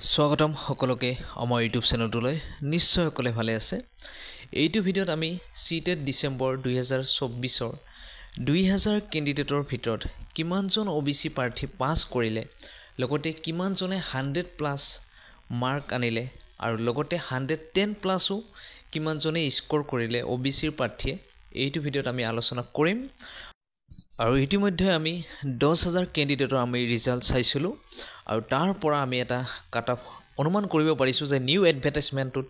স্বাগতম সকলোকে আমাৰ ইউটিউব চেনেলটোলৈ নিশ্চয় সকলে ভালে আছে। এইটো ভিডিঅ'ত আমি সিটেট ডিসেম্বৰ 2024 2000 কেণ্ডিডেটৰ ভিতৰত কিমানজন ওবিসি প্ৰাৰ্থী পাছ কৰিলে, লগতে কিমানজনে 100+ মাৰ্ক আনিলে আৰু লগতে 110 প্লাসও কিমানজনে স্কোৰ কৰিলে ওবিসিৰ প্ৰাৰ্থীয়ে, এইটো ভিডিঅ'ত আমি আলোচনা কৰিম। আৰু ইতিমধ্যে আমি 10000 কেণ্ডিডেটৰ আমি ৰিজাল্ট চাইছিলোঁ আৰু তাৰ পৰা আমি এটা কাটঅফ অনুমান কৰিব পাৰিছোঁ যে নিউ এডভাৰটাইজমেণ্টত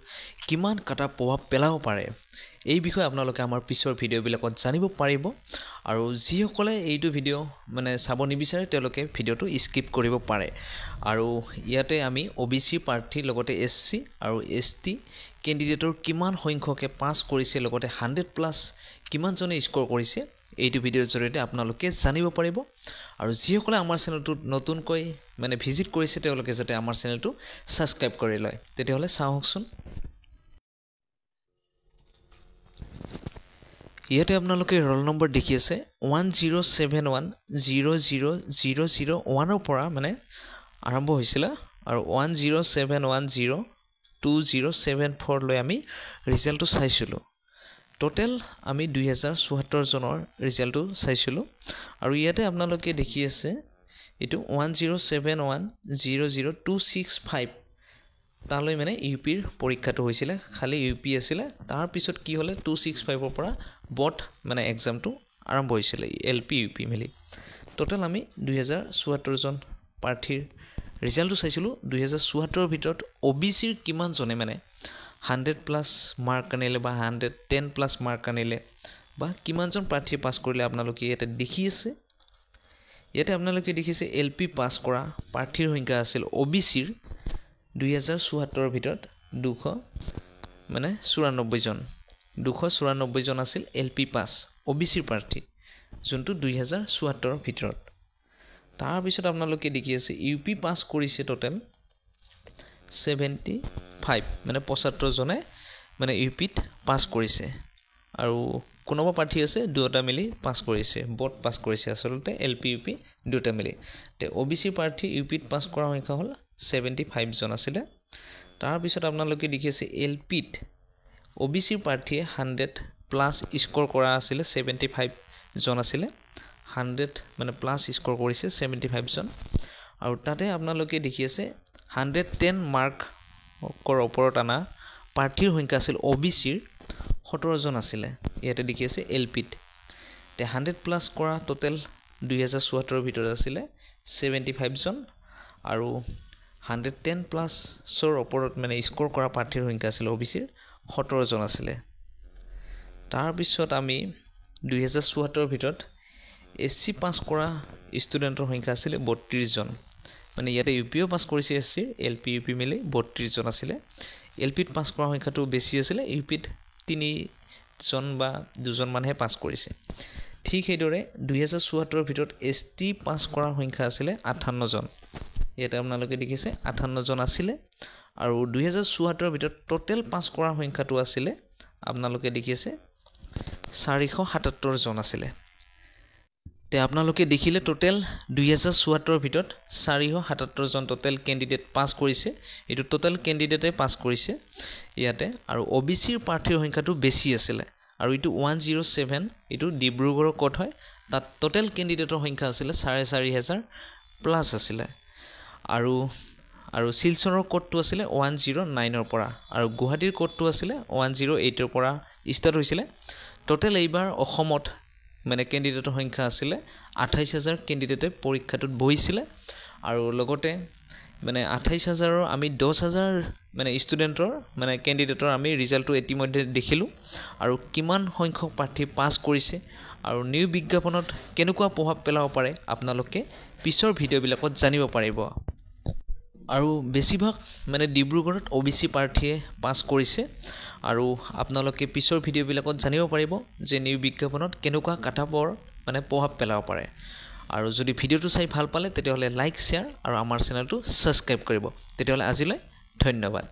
কিমান কাটঅফ প্ৰভাৱ পেলাব পাৰে। এই বিষয়ে আপোনালোকে আমাৰ পিছৰ ভিডিঅ'বিলাকত জানিব পাৰিব। আৰু যিসকলে এইটো ভিডিঅ' চাব নিবিচাৰে তেওঁলোকে ভিডিঅ'টো স্কিপ কৰিব পাৰে। আৰু ইয়াতে আমি ওবিসি প্ৰাৰ্থী লগতে এসসি আৰু এসটি কেণ্ডিডেটৰ কিমান সংখ্যকে পাছ কৰিছে, লগতে 100+ কিমানজনে স্কোৰ কৰিছে, এইটো ভিডিঅ'ৰ জৰিয়তে আপোনালোকে জানিব পাৰিব। আৰু যিসকলে আমাৰ চেনেলটোত নতুনকৈ ভিজিট কৰিছে তেওঁলোকে যাতে আমাৰ চেনেলটো সাবস্ক্ৰাইব কৰি লয়। তেতিয়াহ'লে চাওকচোন, ইয়াতে আপোনালোকে ৰোল নম্বৰ দেখি আছে 1071000001 পৰা আৰম্ভ হৈছিলে আৰু 10710207 লৈ আমি ৰিজাল্টটো চাইছিলোঁ। টোটেল আমি 2074 জনৰ ৰিজাল্টটো চাইছিলোঁ। আৰু ইয়াতে আপোনালোকে দেখি আছে এইটো 1071000265 তালৈ ইউপিৰ পৰীক্ষাটো হৈছিলে, খালি ইউপি আছিলে। তাৰ পিছত কি হ'লে 265 পৰা বট এক্সামটো আৰম্ভ হৈছিলে, এলপি ইউপি মিলি। টোটেল আমি 2074 জন প্ৰাৰ্থীৰ ৰিজাল্টটো চাইছিলোঁ। 2074 ভিতৰত ওবিসিৰ কিমানজনে 100+ মাৰ্ক আনিলে বা 110+ মাৰ্ক আনিলে বা কিমানজন প্ৰাৰ্থীয়ে পাছ কৰিলে আপোনালোকে ইয়াতে দেখি আছে। ইয়াতে আপোনালোকে দেখিছে এলপি পাছ কৰা প্ৰাৰ্থীৰ সংখ্যা আছিল ওবিসিৰ 2074 ভিতৰত 294 জন। 294 জন আছিল এলপি পাছ ওবিসিৰ প্ৰাৰ্থী, যোনটো 2074 ভিতৰত। তাৰপিছত আপোনালোকে দেখি আছে ইউপি পাছ কৰিছে টোটেল 75 75 জনে ইউপিত পাছ কৰিছে। আৰু কোনোবা প্ৰাৰ্থী আছে দুটা মিলি পাছ কৰিছে, বট পাছ কৰিছে, আচলতে এলপি ইউপি দুটা মিলি। তে ওবিসি প্ৰাৰ্থী ইউপিত পাছ কৰা সংখ্যা হ'ল 75 জন আছিলে। তাৰপিছত আপোনালোকে দেখি আছে এলপিত ওবিসি প্ৰাৰ্থীয়ে 100+ স্কোৰ কৰা আছিলে, 75 জন আছিলে। 100+ স্কোৰ কৰিছে 75 জন। আৰু তাতে আপোনালোকে দেখি আছে 110 মাৰ্কৰ ওপৰত অনা প্ৰাৰ্থীৰ সংখ্যা আছিল ওবিসিৰ 17 জন আছিলে। ইয়াতে দেখি আছে এলপিত। তে 100+ কৰা টোটেল 2074 ভিতৰত আছিলে 75 জন আৰু 110+ৰ ওপৰত স্কোৰ কৰা প্ৰাৰ্থীৰ সংখ্যা আছিল ওবিসিৰ 17 জন আছিলে। তাৰপিছত আমি 2074 ভিতৰত এসসি পাছ কৰা ষ্টুডেণ্টৰ সংখ্যা আছিলে 32 জন। ইয়াতে ইউপিও পাছ কৰিছে এসসিৰ, এলপি ইউপি মিলি 32 জন আছিলে। এলপিত পাছ কৰা সংখ্যাটো বেছি আছিলে, ইউপিত 3 জন বা 2 জন মানহে পাছ কৰিছে। ঠিক সেইদৰে 2074 ভিতৰত এসটি পাছ কৰাৰ সংখ্যা আছিলে 58 জন। ইয়াতে আপোনালোকে দেখিছে 58 জন আছিলে। আৰু 2074 ভিতৰত টোটেল পাছ কৰাৰ সংখ্যাটো আছিলে আপোনালোকে দেখি আছে 477 জন আছিলে। তে আপোনালোকে দেখিলে টোটেল 2074 ভিতৰত 477 জন টোটেল কেণ্ডিডেট পাছ কৰিছে। এইটো টোটেল কেণ্ডিডেটে পাছ কৰিছে ইয়াতে। আৰু ওবিসিৰ প্ৰাৰ্থীৰ সংখ্যাটো বেছি আছিলে। আৰু এইটো 107, এইটো ডিব্ৰুগড়ৰ কোড হয়। তাত টোটেল কেণ্ডিডেটৰ সংখ্যা আছিলে 4500+ আছিলে। আৰু শিলচৰৰ কোডটো আছিলে 109ৰ পৰা, আৰু গুৱাহাটীৰ কোডটো আছিলে 108ৰ পৰা ষ্টাৰ্ট হৈছিলে। টোটেল এইবাৰ অসমত কেণ্ডিডেটৰ সংখ্যা আছিলে 28000 কেণ্ডিডেটে পৰীক্ষাটোত বহিছিলে। আৰু লগতে 28000ৰ আমি 10000 ষ্টুডেণ্টৰ কেণ্ডিডেটৰ আমি ৰিজাল্টটো ইতিমধ্যে দেখিলোঁ। আৰু কিমান সংখ্যক প্ৰাৰ্থী পাছ কৰিছে আৰু নিউ বিজ্ঞাপনত কেনেকুৱা প্ৰভাৱ পেলাব পাৰে আপোনালোকে পিছৰ ভিডিঅ'বিলাকত জানিব পাৰিব। আৰু বেছিভাগ ডিব্ৰুগড়ত ওবিসি প্ৰাৰ্থীয়ে পাছ কৰিছে। আৰু আপোনালোকে পিছৰ ভিডিঅ'বিলাকত জানিব পাৰিব যে নিউ বিজ্ঞাপনত কেনেকুৱা কাটঅফৰ প্ৰভাৱ পেলাব পাৰে। আৰু যদি ভিডিঅ'টো চাই ভাল পালে তেতিয়াহ'লে লাইক, শ্বেয়াৰ আৰু আমাৰ চেনেলটো ছাবস্ক্ৰাইব কৰিব। তেতিয়াহ'লে আজিলৈ ধন্যবাদ।